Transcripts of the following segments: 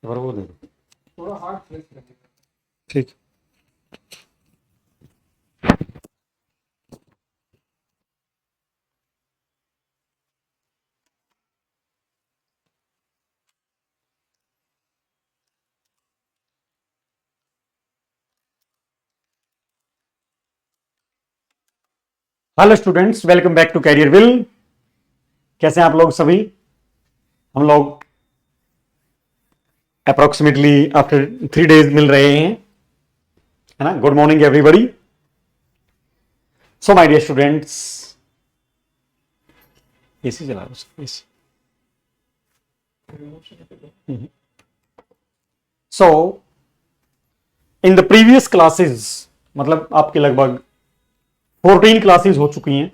और वो दे दो। थोड़ा हार्ड प्रेस करेंगे। ठीक। Hello students, welcome back to Careerwill. कैसे हैं आप लोग सभी? हम लोग अप्रोक्सीमेटली आफ्टर 3 डेज मिल रहे हैं, है ना। Good morning everybody. So my dear students, AC चला लो, AC. So in the previous classes, मतलब आपके लगभग 14 क्लासेस हो चुकी हैं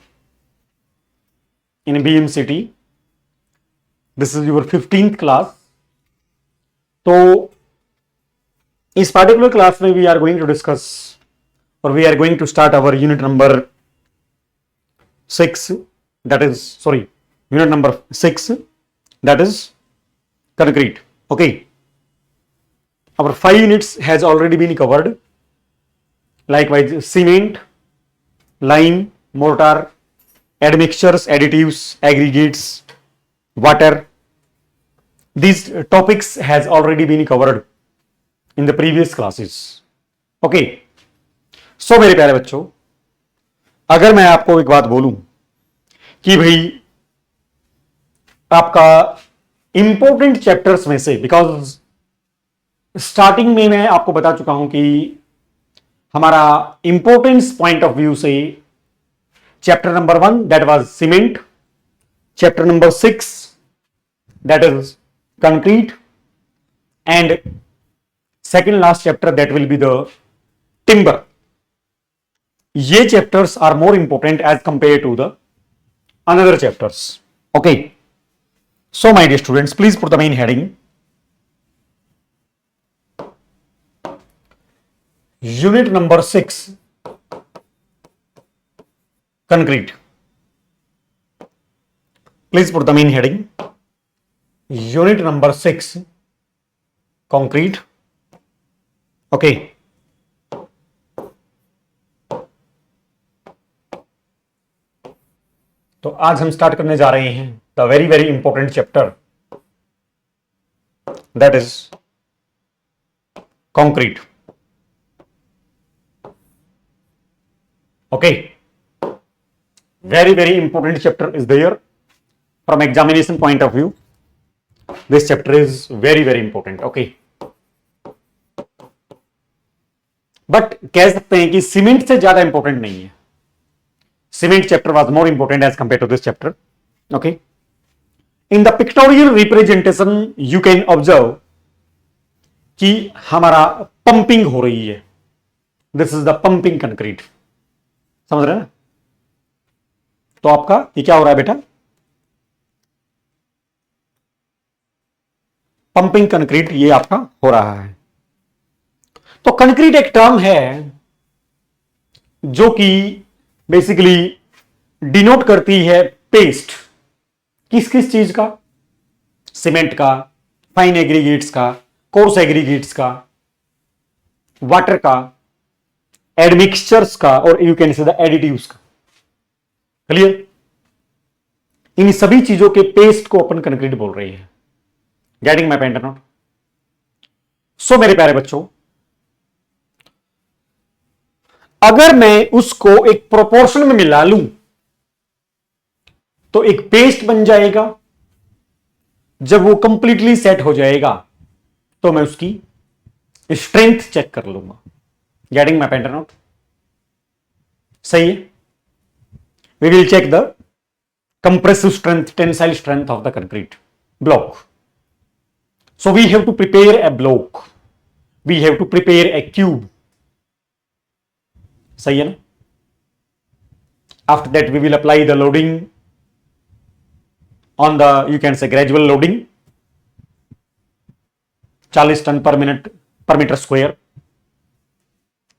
in BMCT। This is your 15th class. तो इस पार्टिकुलर क्लास में we are going to discuss और we are going to start our unit number 6, that is, sorry, unit number 6, that is concrete. Okay, our 5 units has already been covered. Likewise, cement, lime, mortar, admixtures, additives, aggregates, water, these topics has already been covered in the previous classes. Okay, so मेरे प्यारे बच्चों, अगर मैं आपको एक बात बोलूं कि भाई आपका इंपॉर्टेंट चैप्टर्स में से, बिकॉज स्टार्टिंग में मैं आपको बता चुका हूं कि हमारा इंपॉर्टेंस पॉइंट ऑफ व्यू से chapter number 1 that was cement, chapter number 6 that is concrete, and second last chapter that will be the timber. ये chapters are more important as compare to the another chapters. Okay, so my dear students, please put the main heading, unit number 6, concrete. Please put the main heading, unit number 6, concrete. Okay, तो आज हम start करने जा रहे हैं the very very important chapter, that is concrete. Okay, very very important chapter is there from examination point of view. This chapter is very very important. Okay, but कह सकते हैं कि सीमेंट से ज्यादा इंपॉर्टेंट नहीं है। Cement chapter was more important as compared to this chapter. Okay, in the pictorial representation you can observe कि हमारा पंपिंग हो रही है। This is the pumping concrete. समझ रहे हैं ना? तो आपका ये क्या हो रहा है बेटा? पंपिंग कंक्रीट ये आपका हो रहा है। तो कंक्रीट एक टर्म है जो कि बेसिकली डिनोट करती है पेस्ट। किस किस चीज का? सीमेंट का, फाइन एग्रीगेट्स का, कोर्स एग्रीगेट्स का, वाटर का, एडमिक्सचर्स का, और you can say the additives का। क्लियर? इन सभी चीजों के पेस्ट को अपन कंक्रीट बोल रही है। गेटिंग माय पॉइंट और नॉट? सो मेरे प्यारे बच्चों, अगर मैं उसको एक प्रोपोर्शन में मिला लूं तो एक पेस्ट बन जाएगा। जब वो कंप्लीटली सेट हो जाएगा तो मैं उसकी स्ट्रेंथ चेक कर लूंगा। गेटिंग माय पॉइंट और नॉट? सही है। We will check the compressive strength, tensile strength of the concrete block. So we have to prepare a block, we have to prepare a cube. सही है ना? After that we will apply the loading on the, you can say gradual loading, 40 ton per minute per meter square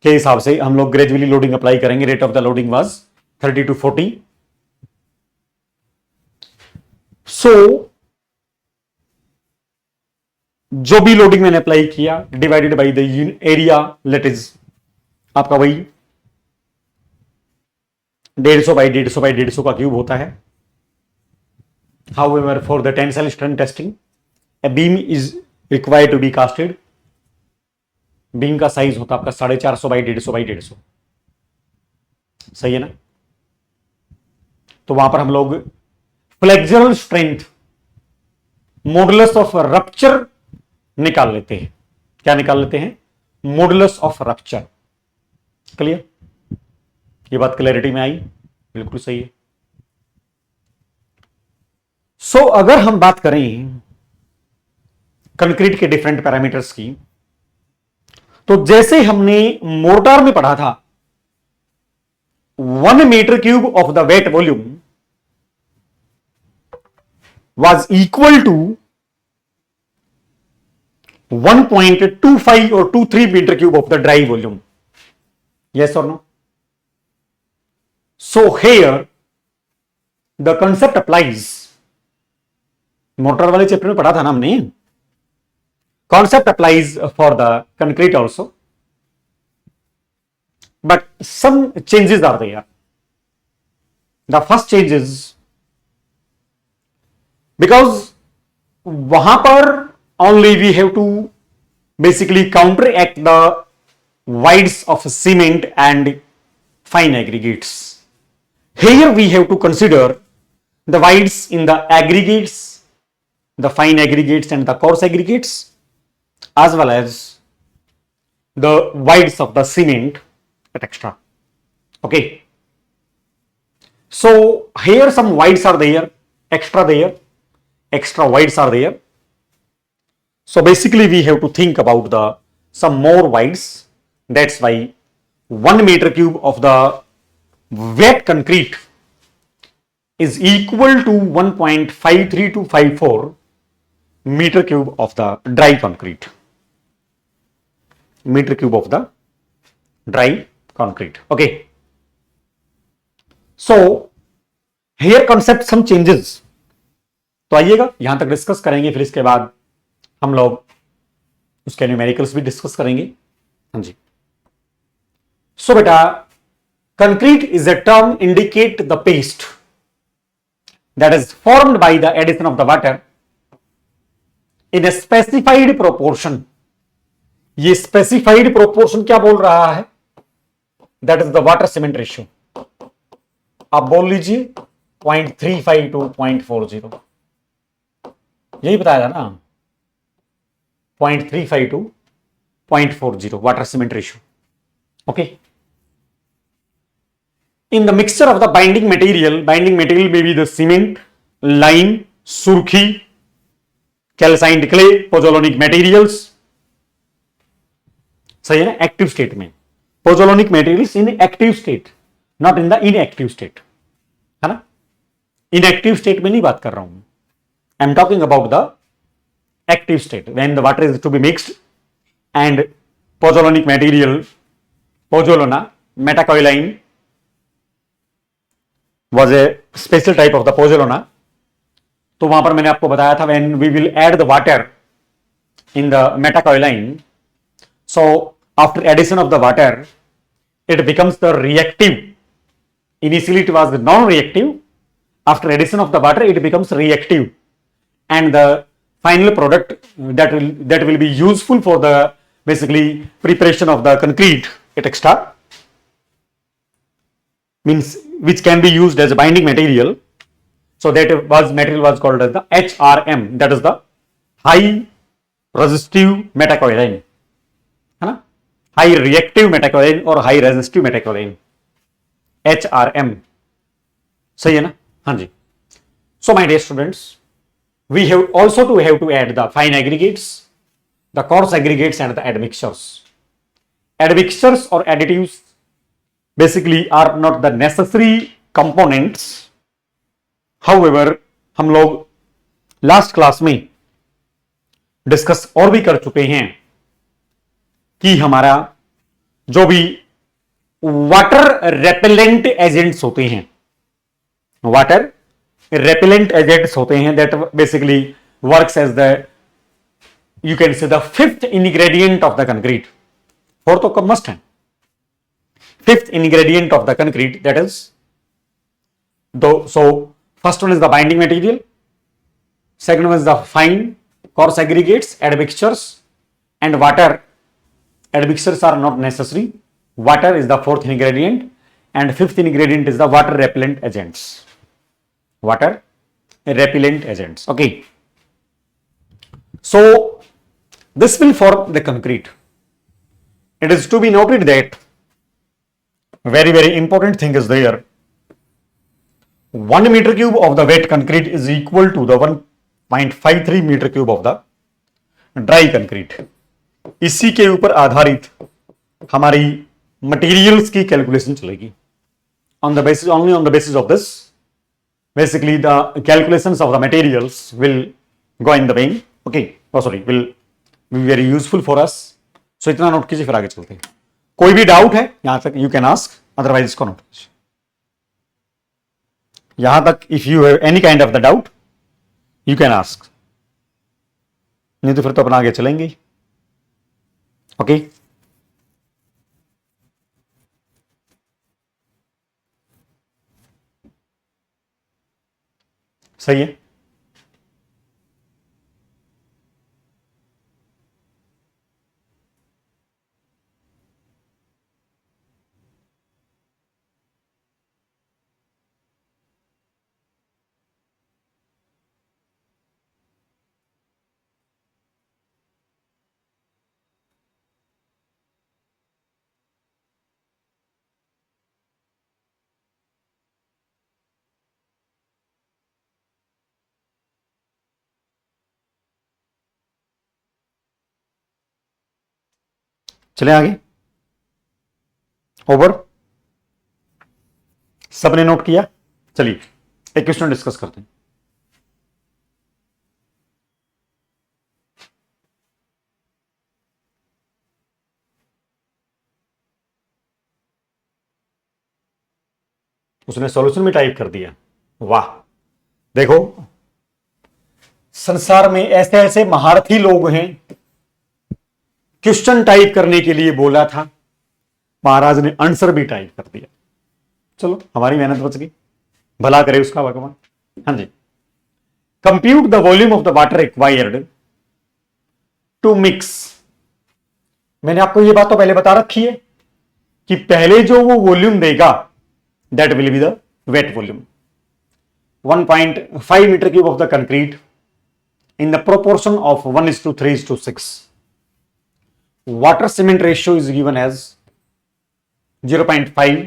के हिसाब से हम लोग gradually loading apply करेंगे। Rate of the loading was 30 to 40। So जो भी लोडिंग मैंने apply किया divided by the area, let is आपका वही 150 बाई 150 बाई 150 का क्यूब होता है. However for the tensile strength testing a beam is required to be casted. Beam का साइज होता है आपका 450 बाई 150 बाई 150. सही है ना. तो वहां पर हम लोग flexural strength modulus of rupture निकाल लेते हैं. क्या निकाल लेते हैं? Modulus of rupture. क्लियर? ये बात क्लैरिटी में आई? बिल्कुल सही है. सो अगर हम बात करें कंक्रीट के डिफरेंट पैरामीटर्स की, तो जैसे हमने मोर्टार में पढ़ा था 1 metre cube of the wet volume was equal to 1.25 or 23 meter cube of the dry volume. Yes or no? So here the concept applies. Motor वाले चैप्टर में पढ़ा था ना हमने. Concept applies for the concrete also, but some changes are there. The first change is because वहां पर only we have to basically counteract the voids of cement and fine aggregates. Here we have to consider the voids in the aggregates, the fine aggregates and the coarse aggregates, as well as the voids of the cement et cetera. Okay. So here some voids are there, extra voids are there. So basically we have to think about the some more voids. That's why 1 meter cube of the wet concrete is equal to 1.53 to 54 meter cube of the dry concrete. Meter cube of the dry concrete. Okay. So here concept some changes. तो आइएगा यहां तक discuss करेंगे, फिर इसके बाद हम लोग उसके न्यूमेरिकल्स भी डिस्कस करेंगे. हाँ जी. सो बेटा, concrete is a term indicate the paste that is formed by the addition of the water in a specified proportion. ये स्पेसिफाइड प्रोपोर्शन क्या बोल रहा है? That is the water cement ratio. आप बोल लीजिए 0.35 टू 0.40. यही बताया था ना, 0.35 to 0.40 water cement ratio. Okay. In the mixture of the binding material में be the cement, lime, surkhi, calcined clay, पोजोलोनिक materials. सही है ना. एक्टिव स्टेट में pozzolanic materials in active state, not in the inactive state, है ना. Inactive state में नहीं बात कर रहा हूं. I am talking about the active state when the water is to be mixed and pozzolanic material, pozzolana, metakaoline was a special type of the pozzolana. तो वहां पर मैंने आपको बताया था when we will add the water in the metakaoline, so after addition of the water it becomes the reactive. Initially it was non-reactive. After addition of the water it becomes reactive. And the final product that will be useful for the basically preparation of the concrete et cetera, means which can be used as a binding material. So that material was called as the HRM, that is the high resistive metakaoline, है ना. high reactive metakaoline और high resistive metakaoline, HRM. सही है ना. हाँ जी. So my dear students, we have also to add the fine aggregates, the coarse aggregates and the admixtures. Admixtures or additives basically are not the necessary components. However, हम लोग last class में discuss और भी कर चुके हैं कि हमारा जो भी वाटर रेपेलेंट एजेंट्स होते हैं, वाटर repellent agents होते हैं, that basically works as the you can say the fifth ingredient of the concrete. Fourth तो must है. Fifth ingredient of the concrete, that is, so first one is the binding material, second one is the fine coarse aggregates, admixtures, and water. Admixtures are not necessary. Water is the fourth ingredient, and fifth ingredient is the water repellent agents. Water repellent agents. Okay. So this will form the concrete. It is to be noted that very important thing is there. 1 meter cube of the wet concrete is equal to the 1.53 meter cube of the dry concrete. इसी के ऊपर आधारित हमारी materials की calculation चलेगी. On the basis, only on the basis of this, basically the calculations of the materials will go in the vein. Okay, oh sorry, will be very useful for us. So इतना note कीजिए, फिर आगे चलते हैं. कोई भी doubt है यहां तक यू कैन आस्क, अदरवाइज इसको नोट कीजिए. यहां तक if you have any kind of the doubt you can ask, नहीं तो फिर तो अपना आगे चलेंगे. ओके सही है. चले आगे. ओवर, सबने नोट किया. चलिए एक क्वेश्चन डिस्कस करते हैं. उसने सॉल्यूशन भी टाइप कर दिया. वाह, देखो संसार में ऐसे ऐसे महारथी लोग हैं. क्वेश्चन टाइप करने के लिए बोला था, महाराज ने आंसर भी टाइप कर दिया. चलो हमारी मेहनत बच गई, भला करे उसका भगवान. हाँ जी. Compute the volume of the water required to mix. मैंने आपको ये बात तो पहले बता रखी है कि पहले जो वो वॉल्यूम देगा that will be the wet volume. 1.5 metre cube of the concrete in the proportion of 1:3:6. Water cement ratio is given as 0.5.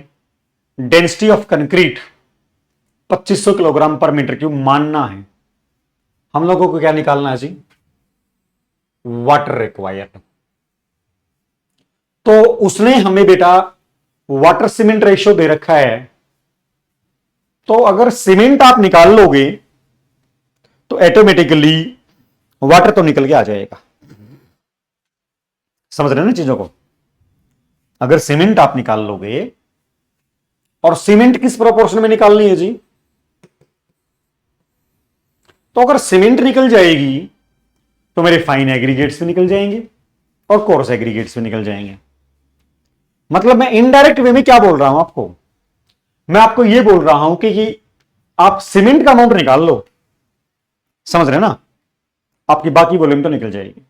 Density of concrete 2500 kilogram per metre cube मानना है. हम लोगों को क्या निकालना है जी? Water required. तो उसने हमें बेटा वाटर सीमेंट रेशियो दे रखा है. तो अगर सीमेंट आप निकाल लोगे तो ऑटोमेटिकली वाटर तो निकल के आ जाएगा. समझ रहे हैं ना चीजों को? अगर सीमेंट आप निकाल लोगे, और सीमेंट किस प्रोपोर्शन में निकालनी है जी? तो अगर सीमेंट निकल जाएगी तो मेरे फाइन एग्रीगेट्स भी निकल जाएंगे और कोर्स एग्रीगेट्स भी निकल जाएंगे. मतलब मैं इनडायरेक्ट वे में क्या बोल रहा हूं आपको? मैं आपको यह बोल रहा हूं कि आप सीमेंट का अमाउंट निकाल लो, समझ रहे ना, आपकी बाकी वॉल्यूम तो निकल जाएगी.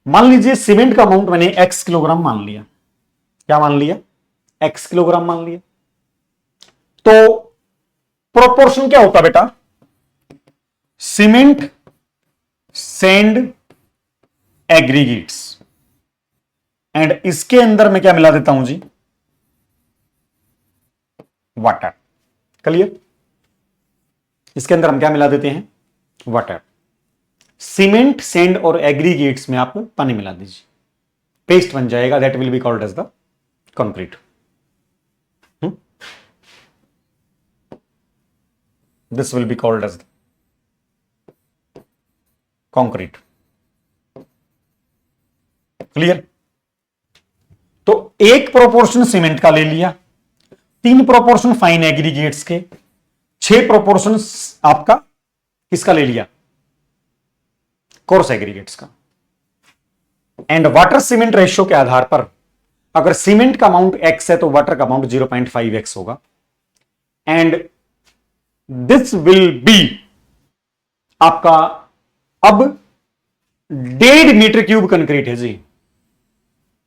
मान लीजिए सीमेंट का अमाउंट मैंने x किलोग्राम मान लिया. क्या मान लिया? x किलोग्राम मान लिया. तो प्रोपोर्शन क्या होता बेटा? सीमेंट सैंड एग्रीगेट्स, एंड इसके अंदर मैं क्या मिला देता हूं जी? वाटर. क्लियर? इसके अंदर हम क्या मिला देते हैं? वाटर. सीमेंट सैंड और एग्रीगेट्स में आप पानी मिला दीजिए, पेस्ट बन जाएगा. That will be called as the concrete. This will be called as the concrete. Clear? तो एक प्रोपोर्शन सीमेंट का ले लिया, 3 प्रोपोर्शन फाइन एग्रीगेट्स के, 6 प्रोपोर्शन आपका किसका ले लिया? कोर्स एग्रीगेट्स का। एंड वाटर सीमेंट रेशियो के आधार पर अगर सीमेंट का अमाउंट x है तो वाटर का अमाउंट 0.5x होगा। एंड दिस विल बी आपका अब 1.5 मीटर क्यूब कंक्रीट है जी।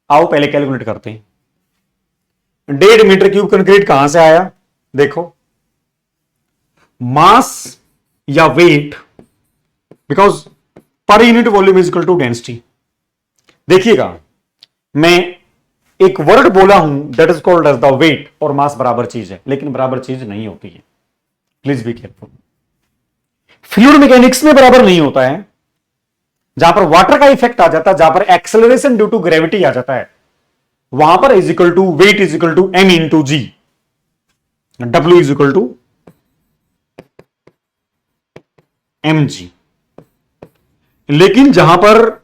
आओ पहले कैलकुलेट करते हैं। 1.5 मीटर क्यूब कंक्रीट कहां से आया? देखो, मास या weight, because per unit volume is equal to density. देखिएगा, मैं एक वर्ड बोला हूं that is called as the weight, और मास बराबर चीज है, लेकिन बराबर चीज नहीं होती है। Please be careful. Fluid mechanics में बराबर नहीं होता है। जहां पर वाटर का इफेक्ट आ जाता है, जहां पर एक्सेलरेशन ड्यू टू ग्रेविटी आ जाता है, वहां पर is equal to weight is equal to M into G, W is equal to M G. लेकिन जहां पर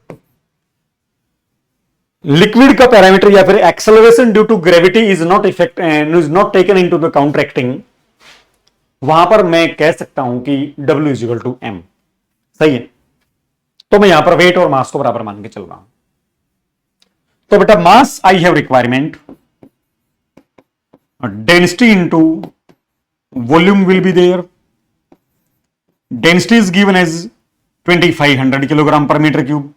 लिक्विड का पैरामीटर या फिर acceleration due to gravity is not taken into the counteracting, वहां पर मैं कह सकता हूं कि W is equal to M. सही है। तो मैं यहां पर वेट और मास को बराबर मान के चल रहा हूं। तो बेटा mass I have requirement, density into volume will be there. Density is given as 2500 kilogram per metre cube,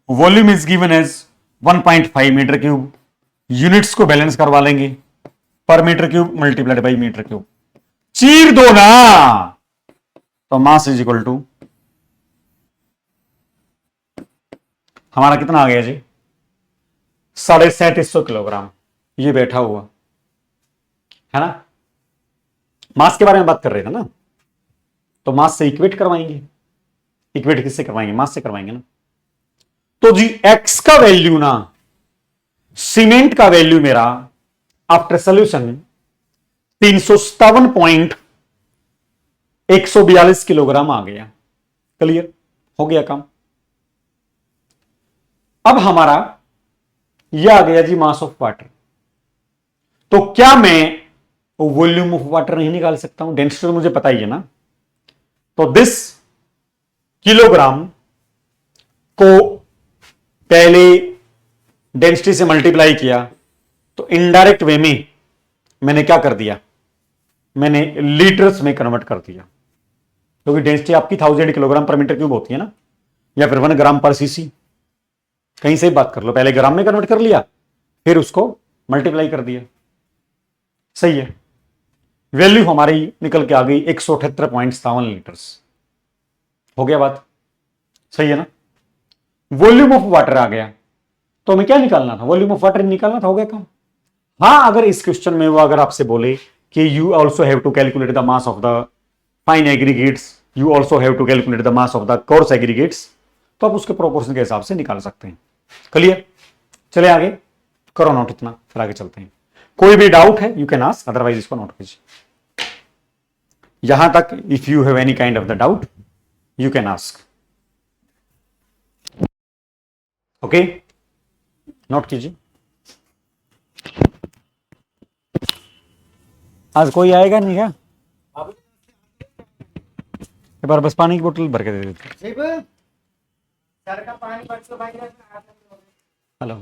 volume is given as 1.5 metre cube. Units को बैलेंस करवा लेंगे, per metre cube multiplied by metre cube. चीर दो ना, तो mass is equal to हमारा कितना आ गया जी? 3750 किलोग्राम। ये बैठा हुआ है ना। मास के बारे में बात कर रहे थे ना, तो मास से इक्वेट करवाएंगे। इक्वेट किससे करवाएंगे? मास से करवाएंगे ना। तो जी एक्स का वैल्यू ना, सीमेंट का वैल्यू मेरा आफ्टर सोल्यूशन 357.142 किलोग्राम आ गया। क्लियर हो गया काम। अब हमारा यह आ गया जी मास ऑफ वाटर। तो क्या मैं वॉल्यूम ऑफ वाटर नहीं निकाल सकता हूं? डेंसिटी तो मुझे पता ही है ना। तो दिस किलोग्राम को पहले डेंसिटी से मल्टीप्लाई किया, तो इनडायरेक्ट वे में मैंने क्या कर दिया? मैंने लीटर्स में कन्वर्ट कर दिया, क्योंकि डेंसिटी आपकी 1000 किलोग्राम पर मीटर क्यूब होती है ना, या फिर 1 ग्राम पर सीसी। कहीं से बात कर लो, पहले ग्राम में कन्वर्ट कर लिया, फिर उसको मल्टीप्लाई कर दिया। सही है। वैल्यू हमारी निकल के आ गई 178.57 लीटर्स। हो गया बात? सही है ना। वॉल्यूम ऑफ वाटर आ गया, तो हमें क्या निकालना था? वॉल्यूम ऑफ वाटर निकालना था। हो गया काम। हाँ, अगर इस क्वेश्चन में वो अगर आपसे बोले कि you also have to calculate the mass of the fine aggregates, you also have to calculate the mass of the coarse aggregates, तो आप उसके प्रोपोर्शन के हिसाब से निकाल सकते हैं। क्लियर? चले आगे, करो नोट इतना, फिर आगे चलते हैं। कोई भी डाउट है यू कैन आस्क, अदरवाइज इसको नोट कीजिए। यहां तक if you have any kind of the doubt you can ask. Okay, note कीजिए। आज कोई आएगा नहीं क्या? एक बार बस पानी की बोतल भर के दे देते। सर का पानी बच्चों भाई hello.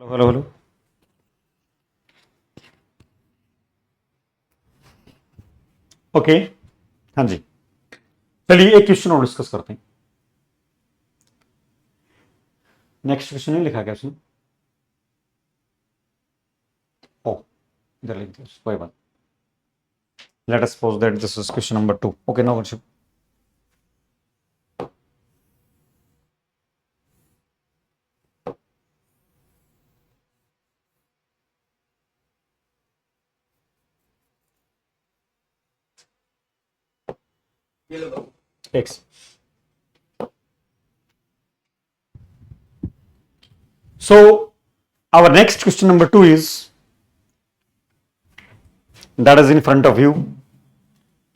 Hello hello hello. Okay, हाँ जी। चलिए एक क्वेश्चन और डिस्कस करते हैं। नेक्स्ट क्वेश्चन नहीं लिखा क्या उसने? ओ, इधर लिख दिया, कोई बात। Let us suppose that this is question number 2। Okay, no issue. x. So our next question number 2 is, that is in front of you.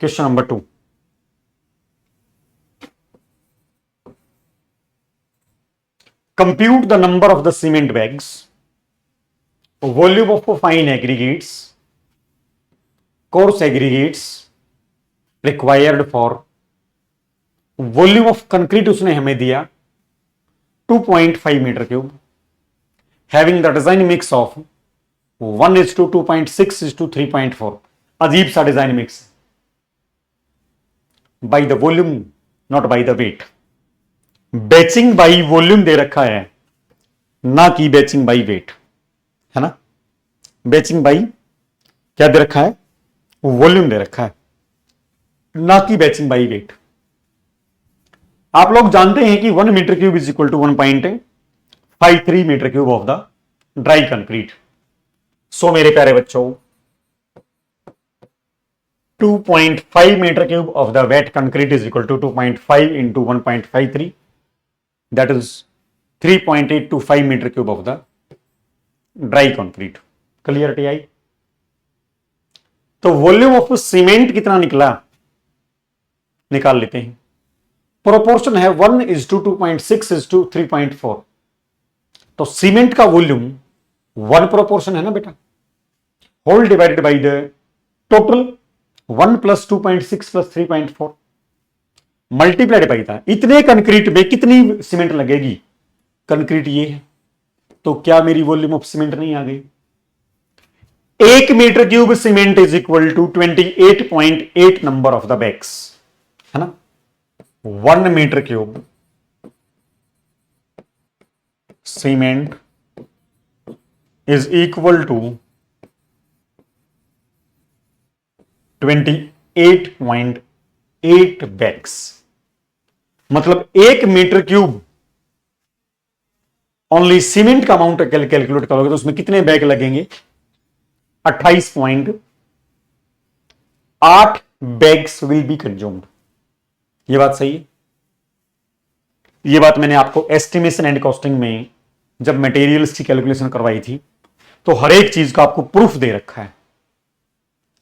Question number 2. Compute the number of the cement bags, volume of fine aggregates, coarse aggregates required for volume of concrete उसने हमें दिया 2.5 metre cube, having the design mix of 1:2.6:3.4. अजीब सा design mix, by the volume not by the weight. Batching by volume दे रखा है, ना कि बैचिंग बाई वेट, है ना. बैचिंग बाई क्या दे रखा है, वॉल्यूम दे रखा है, ना कि बैचिंग बाई वेट. आप लोग जानते हैं कि 1 metre cube is equal to 1.53 metre cube of the dry concrete. So मेरे प्यारे बच्चों, 2.5 metre cube of the wet concrete is equal to 2.5 into 1.53, that is 3.825 metre cube of the dry concrete. Clarity आई. तो volume of cement कितना निकला, निकाल लेते हैं. प्रोपोर्शन है 1:2.6:3.4. तो सीमेंट का वॉल्यूम 1 प्रोपोर्शन है ना बेटा, whole divided by the total 1 + 2.6 + 3.4 multiplied by था. इतने कंक्रीट में कितनी सीमेंट लगेगी, कंक्रीट ये है, तो क्या मेरी वॉल्यूम ऑफ सीमेंट नहीं आ गई. 1 metre cube cement is equal to 28.8 number of the bags, है ना. 1 metre cube cement is equal to 28.8 bags. मतलब 1 मीटर क्यूब ओनली सीमेंट का अमाउंट कैलकुलेट करोगे तो उसमें कितने बैग लगेंगे, 28 बैग्स विल बी कंज्यूम्ड. ये बात सही है. ये बात मैंने आपको एस्टिमेशन एंड कॉस्टिंग में जब मटेरियल्स की कैलकुलेशन करवाई थी तो हर एक चीज का आपको प्रूफ दे रखा है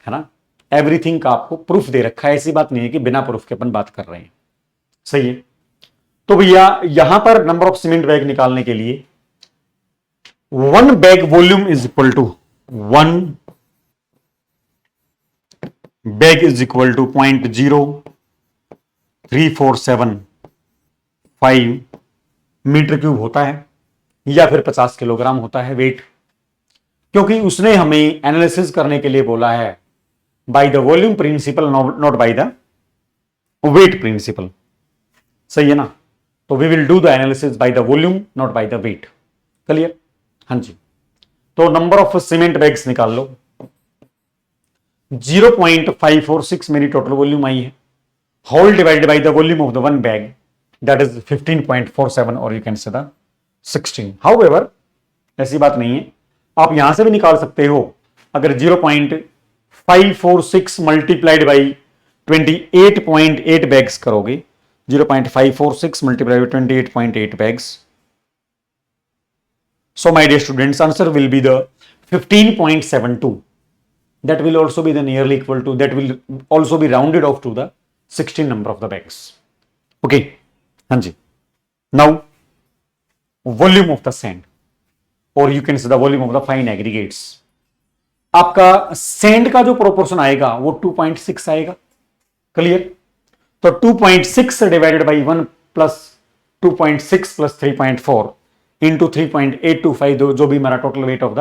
ना. एवरीथिंग का आपको प्रूफ दे रखा है. ऐसी बात नहीं है कि बिना प्रूफ के अपन बात कर रहे हैं. सही है. तो भैया यहां पर नंबर ऑफ सीमेंट बैग निकालने के लिए 1 bag volume is equal to 1 bag is equal to 0.3475 meter cube होता है, या फिर 50 किलोग्राम होता है वेट. क्योंकि उसने हमें एनालिसिस करने के लिए बोला है by the volume principle, not by the weight principle. सही है ना. तो we will do the analysis by the volume not by the weight. Clear. हाँ जी. तो नंबर ऑफ सीमेंट बैग्स निकाल लो. 0.546 मेरी टोटल वॉल्यूम आई है, whole divided by the volume of the 1 bag, that is 15.47 और you can say the 16. However ऐसी बात नहीं है, आप यहां से भी निकाल सकते हो. अगर 0.546 मल्टीप्लाइड बाई 28.8 बैग्स करोगे, 0.546 multiplied by 28.8 bags, so my dear students, answer will be the 15.72. that will also be the nearly equal to, that will also be rounded off to the 16 number of the bags. Okay. हाँ जी. Now volume of the sand, or you can say the volume of the fine aggregates. आपका sand का जो proportion आएगा वो 2.6 आएगा. Clear. तो 2.6 divided by 1 plus 2.6 plus 3.4 into 3.825, जो भी मेरा total weight of the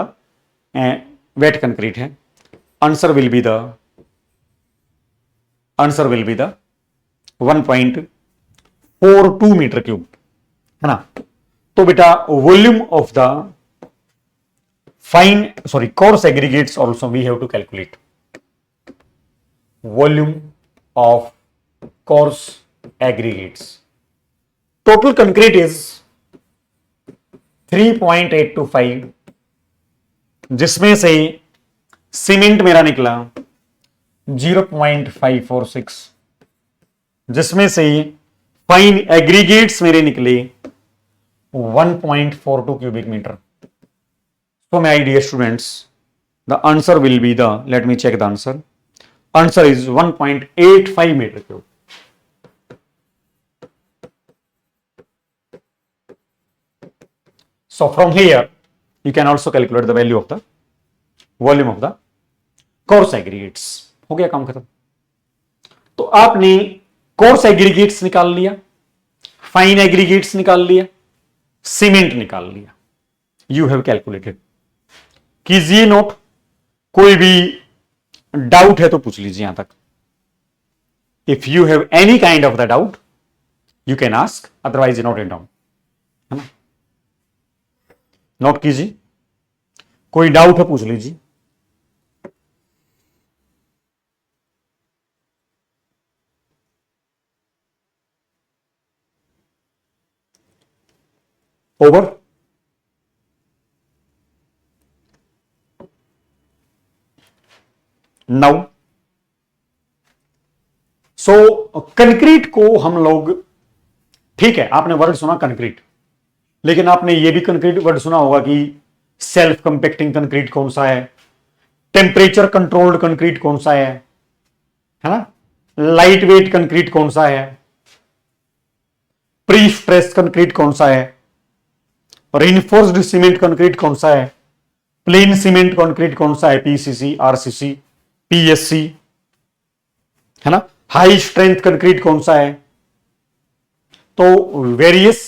wet concrete है. Answer will be the 1.42 metre cube, है ना. तो बेटा volume of the coarse aggregates also we have to calculate. Volume of coarse aggregates. Total concrete is 3.825, जिसमें से सीमेंट मेरा निकला 0.546, जिसमें से फाइन एग्रीगेट्स मेरे निकले 1.42 cubic meter. So my dear students, the answer will be the, let me check the answer. Answer is 1.85 meter cube. So from here, you can also calculate the value of the volume of the coarse aggregates. हो गया काम खत्म. तो आपने course aggregates निकाल लिया, fine aggregates निकाल लिया, सीमेंट निकाल लिया. You have calculated. कीजिए नोट. कोई भी डाउट है तो पूछ लीजिए यहां तक. If you have any kind of the doubt you can ask, otherwise note it down. है ना, नोट कीजिए. कोई डाउट है पूछ लीजिए. ओवर. नाउ सो कंक्रीट को हम लोग, ठीक है आपने वर्ड सुना कंक्रीट, लेकिन आपने ये भी कंक्रीट वर्ड सुना होगा कि सेल्फ कंपैक्टिंग कंक्रीट कौन सा है, टेम्परेचर कंट्रोल्ड कंक्रीट कौन सा है ना, लाइट वेट कंक्रीट कौन सा है, प्री स्ट्रेस कंक्रीट कौन सा है, रेनफोर्स्ड सीमेंट कंक्रीट कौन सा है, प्लेन सीमेंट कंक्रीट कौन सा है, पीसीसी, आरसीसी, पीएससी, है ना, हाई स्ट्रेंथ कंक्रीट कौन सा है. तो various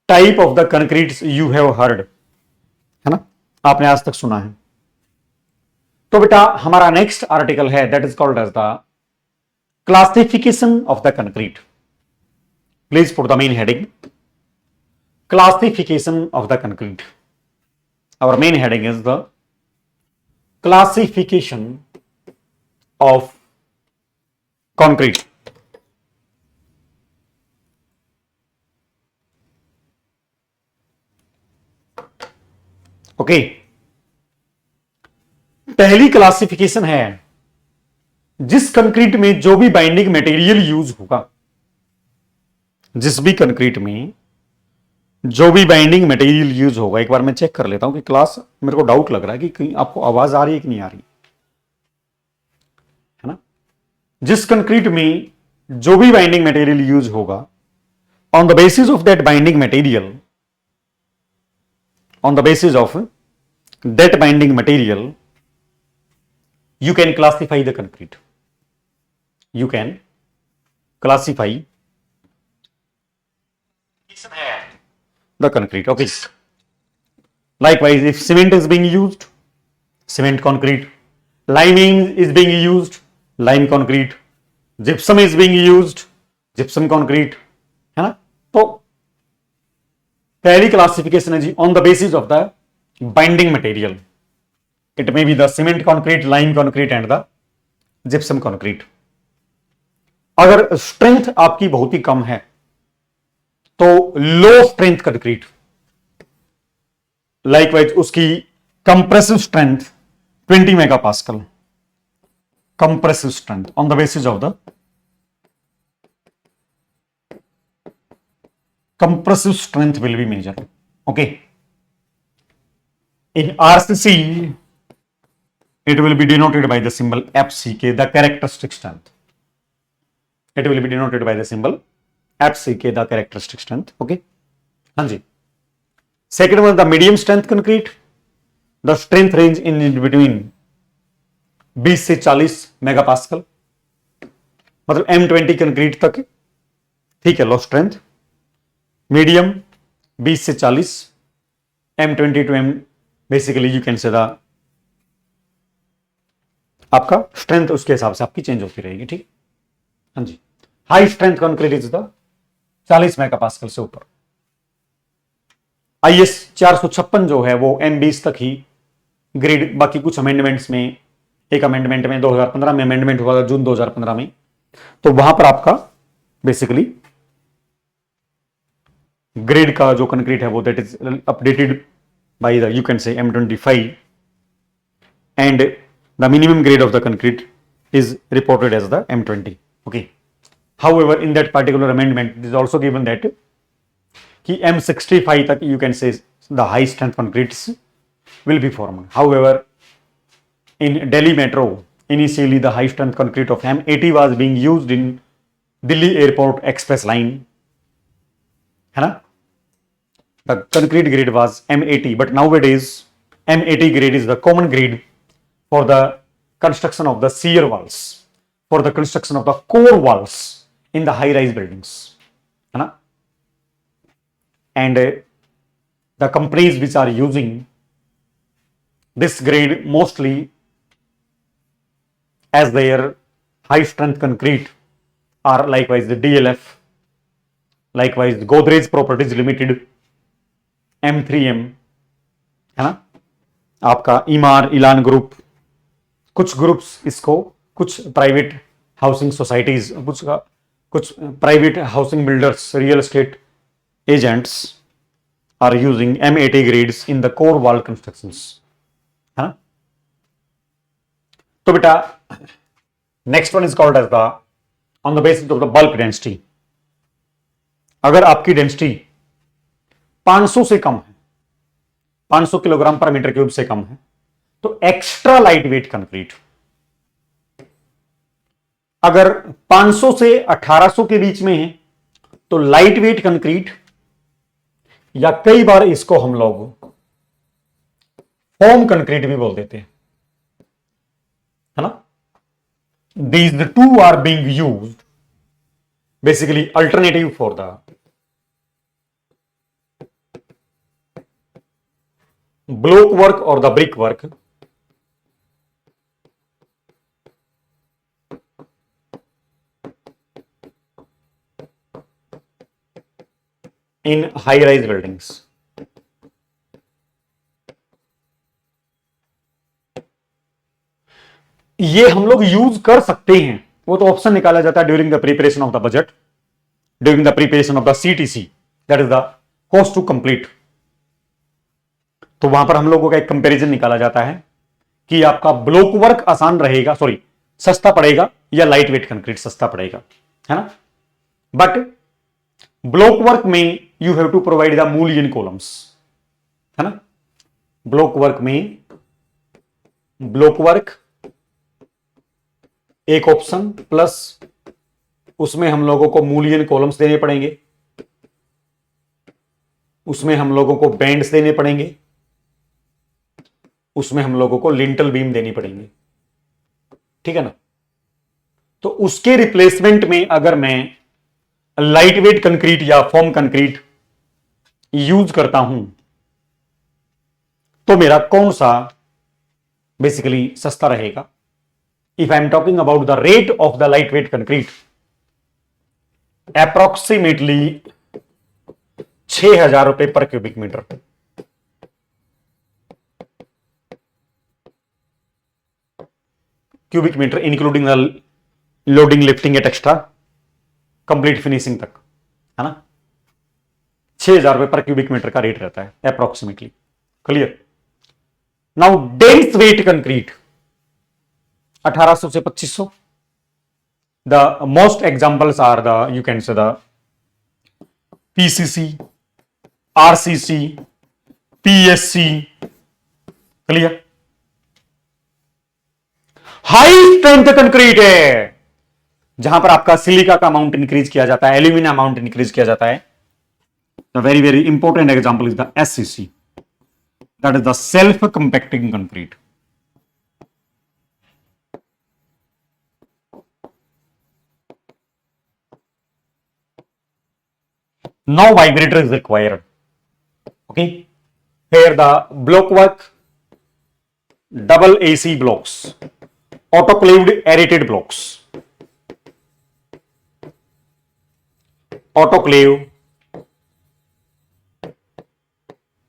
type of the concretes you have heard, है ना, आपने आज तक सुना है. तो बेटा हमारा नेक्स्ट आर्टिकल है that is called as the classification of the concrete. Please put the main heading classification of the concrete. Our main heading is the classification of concrete. Okay. पहली क्लासिफिकेशन है जिस कंक्रीट में जो भी binding material use होगा, जिस भी concrete में जो भी बाइंडिंग मटेरियल यूज होगा. एक बार मैं चेक कर लेता हूं कि क्लास, मेरे को डाउट लग रहा है कि कहीं आपको आवाज आ रही है कि नहीं आ रही, है ना. जिस कंक्रीट में जो भी बाइंडिंग मटेरियल यूज होगा, on the basis of that binding material, on the basis of that binding material you can classify the concrete. You can classify the concrete. Okay. Likewise, if cement is being used, cement concrete. Liming is being used, lime concrete. Gypsum is being used, gypsum concrete. है ना. तो पहली classification है जी on the basis of the binding material. It may be the cement concrete, lime concrete and the gypsum concrete. अगर strength आपकी बहुत ही कम है तो लो स्ट्रेंथ कंक्रीट, लाइकवाइज उसकी compressive strength 20 megapascal, compressive strength on the basis of the compressive strength will be measure. Okay. In RCC it will be denoted by the symbol FCK, the characteristic strength. It will be denoted by the symbol FCK, the characteristic strength. Okay. हाँ जी. Second one, the medium strength concrete. The strength range in between 20 से 40 megapascal, मतलब M20 concrete तक. ठीक है. लो strength. Medium 20 से 40, M20 to M, basically you can say the आपका strength उसके हिसाब से आपकी चेंज होती रहेगी. ठीक. हाँ जी. High strength concrete is the 40 megapascal से ऊपर. IS 456 जो है वो M20 तक ही ग्रेड. बाकी कुछ अमेंडमेंट्स में, एक अमेंडमेंट में 2015 में अमेंडमेंट हुआ था, जून 2015 में, तो वहां पर आपका बेसिकली ग्रेड का जो कंक्रीट है वो that is updated by the you can से M25 and the minimum grade of the concrete is reported as the M20. Okay. However, in that particular amendment, it is also given that कि M65 तक you can say the high strength concretes will be formed. However, in Delhi Metro, initially the high strength concrete of M80 was being used in Delhi Airport Express line, है ना? The concrete grade was M80, but nowadays M80 grade is the common grade for the construction of the shear walls, for the construction of the core walls in the high-rise buildings, है ना? And the companies which are using this grade mostly as their high strength concrete are likewise the DLF, likewise Godrej Properties Limited, M3M, है ना? आपका ईमार, इलान group, कुछ groups इसको, कुछ private housing societies, कुछ private housing builders, real estate agents are using M80 grades in the core wall constructions, है ना? तो बेटा next one is called as the on the basis of the bulk density. अगर आपकी density 500 से कम है, 500 kilogram per metre cube से कम है, तो एक्स्ट्रा लाइट वेट कंक्रीट. अगर 500 से 1800 के बीच में है तो लाइट वेट कंक्रीट, या कई बार इसको हम लोग फोम कंक्रीट भी बोल देते हैं, है ना? These the two are being used basically alternative for the block work or the brick work in high-rise buildings. ये हम लोग यूज कर सकते हैं, वो तो ऑप्शन निकाला जाता है during the preparation of the budget, during the preparation of the CTC, that is the cost to complete. तो वहां पर हम लोगों का एक कंपैरिजन निकाला जाता है कि आपका ब्लॉक वर्क आसान रहेगा, सॉरी सस्ता पड़ेगा, या लाइट वेट कंक्रीट सस्ता पड़ेगा, है ना? बट ब्लॉक वर्क में you have to provide the mullion columns, है ना? ब्लॉक वर्क एक ऑप्शन, प्लस उसमें हम लोगों को मूलियन कॉलम्स देने पड़ेंगे, उसमें हम लोगों को बैंड्स देने पड़ेंगे, उसमें हम लोगों को लिंटल बीम देनी पड़ेंगे, ठीक है ना? तो उसके रिप्लेसमेंट में अगर मैं लाइट वेट कंक्रीट या फोम कंक्रीट यूज करता हूं तो मेरा कौन सा बेसिकली सस्ता रहेगा? If I am talking about the rate of the lightweight concrete, approximately 6,000 रुपए पर cubic meter. Cubic meter including the loading, lifting et cetera, complete finishing तक, है ना? 6,000 रुपए पर क्यूबिक मीटर का रेट रहता है approximately. Clear? Now dense wet concrete 1800 से 2500. The most examples are the, you can say the PCC, RCC, PSC. Clear? High strength concrete है जहां पर आपका सिलिका का अमाउंट इंक्रीज किया जाता है, एल्यूमिना अमाउंट इंक्रीज किया जाता है. The very very important example is the SCC, that is the self compacting concrete. No vibrator is required. Okay, here the block work, double AC blocks, autoclaved aerated blocks, autoclave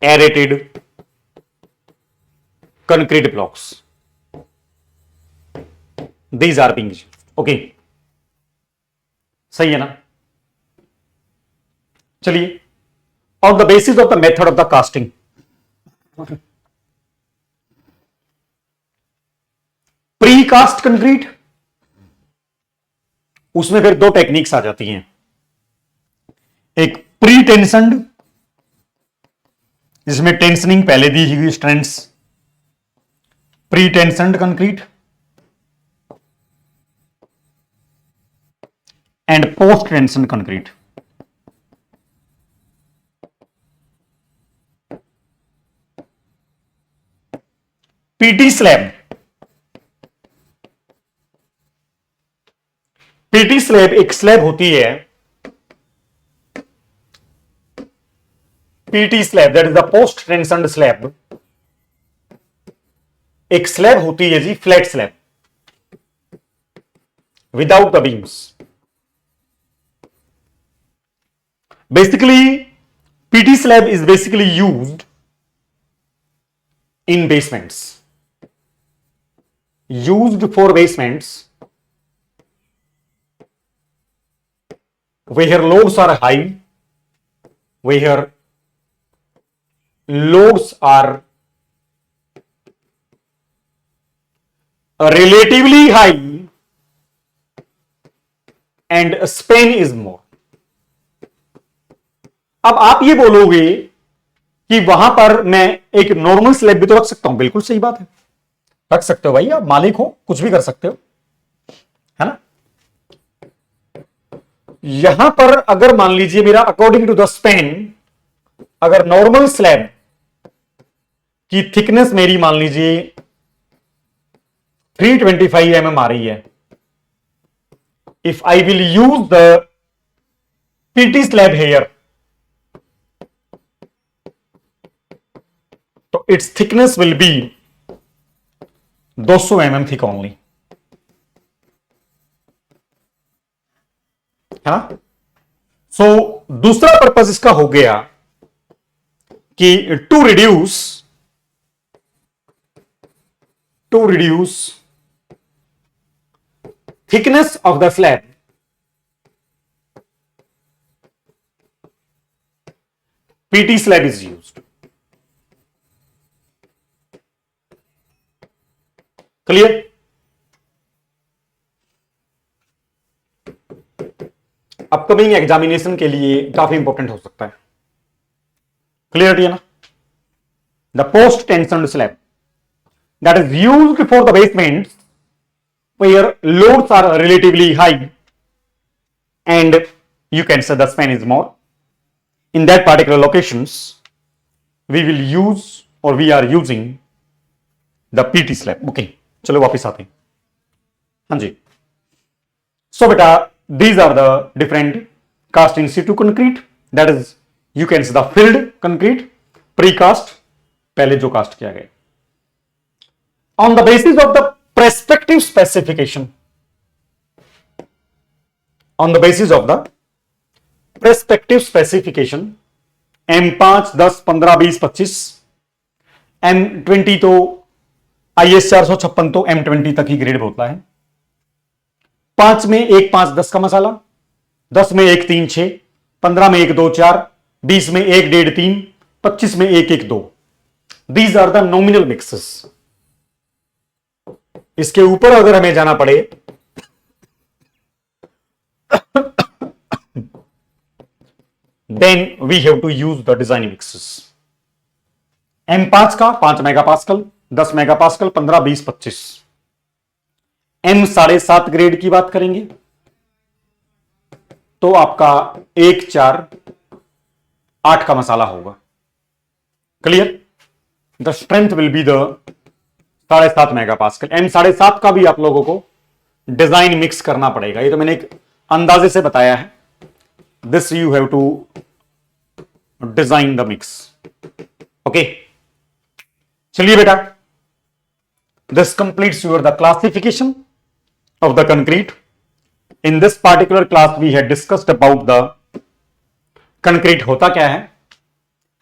aerated concrete blocks, these are being used. Okay, सही है ना? चलिए, on the basis of the method of the casting, precast concrete, उसमें फिर दो techniques आ जाती हैं, एक प्री टेंशनड जिसमें टेंशनिंग पहले दी हुई strengths, pre tensioned concrete and post tension concrete. PT slab, PT slab एक स्लैब होती है, PT slab that is the post tensioned slab, एक स्लैब होती है जी flat slab without the beams. Basically PT slab is basically used in basements, used for basements where loads are high, where loads are relatively high and span is more। अब आप ये बोलोगे कि वहां पर मैं एक नॉर्मल स्लैब भी तो रख सकता हूं, बिल्कुल सही बात है, रख सकते हो भाई, आप मालिक हो, कुछ भी कर सकते हो, है ना। यहां पर अगर मान लीजिए मेरा अकॉर्डिंग टू द स्पेन, अगर नॉर्मल स्लैब की थिकनेस मेरी मान लीजिए 325 mm आ रही है, if I will use the PT slab here तो its thickness will be 200 mm thick only, है ना। सो दूसरा पर्पस इसका हो गया कि to reduce thickness of the slab, PT slab is used. Clear. Upcoming examination के लिए काफी इंपॉर्टेंट हो सकता है। क्लियर है ना। The post tensioned slab that is used for the basements where loads are relatively high and you can say the span is more, in that particular locations we will use or we are using the PT slab। okay, चलो वापस आते हैं। हाँ जी, so बेटा these are the different cast in situ concrete, that is you can say the filled concrete, precast पहले जो cast किया गया, on the basis of the prospective specification, on the basis of the prospective specification M5 10 15 20 25 M20 तो IS 456 तो M20 तक ही grade होता है। 5 में 1 5 10 का मसाला, 10 में 1 3 6, 15 में 1 2 4, 20 में 1 1.5 3, 25 में 1 1 2। These are the nominal mixes। इसके ऊपर अगर हमें जाना पड़े then we have to use the design mixes। M5 का 5 मेगापास्कल, 10 मेगापास्कल, 15 20 25। M 7.5 ग्रेड की बात करेंगे तो आपका 1 4 8 का मसाला होगा। Clear. The strength will be the 7.5 megapascal. M 7.5 का भी आप लोगों को डिजाइन मिक्स करना पड़ेगा, ये तो मैंने एक अंदाजे से बताया है। This you have to design the mix. Okay, चलिए बेटा, this completes your the classification of the concrete. In this particular class we had discussed about the concrete होता क्या है,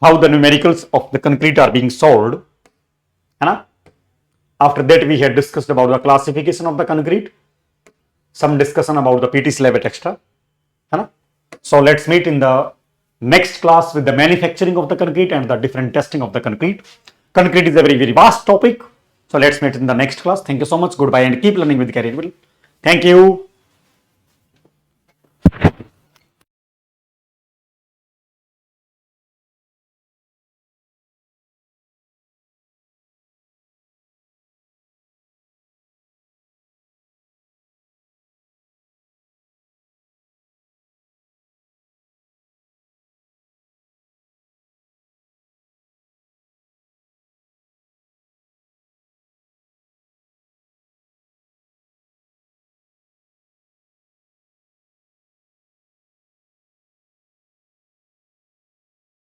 how the numericals of the concrete are being solved, है ना। After that, we had discussed about the classification of the concrete, some discussion about the PT slab etc. है ना? So let's meet in the next class with the manufacturing of the concrete and the different testing of the concrete. Concrete is a very, very vast topic. So let's meet in the next class. Thank you so much. Goodbye and keep learning with Career Will. Thank you.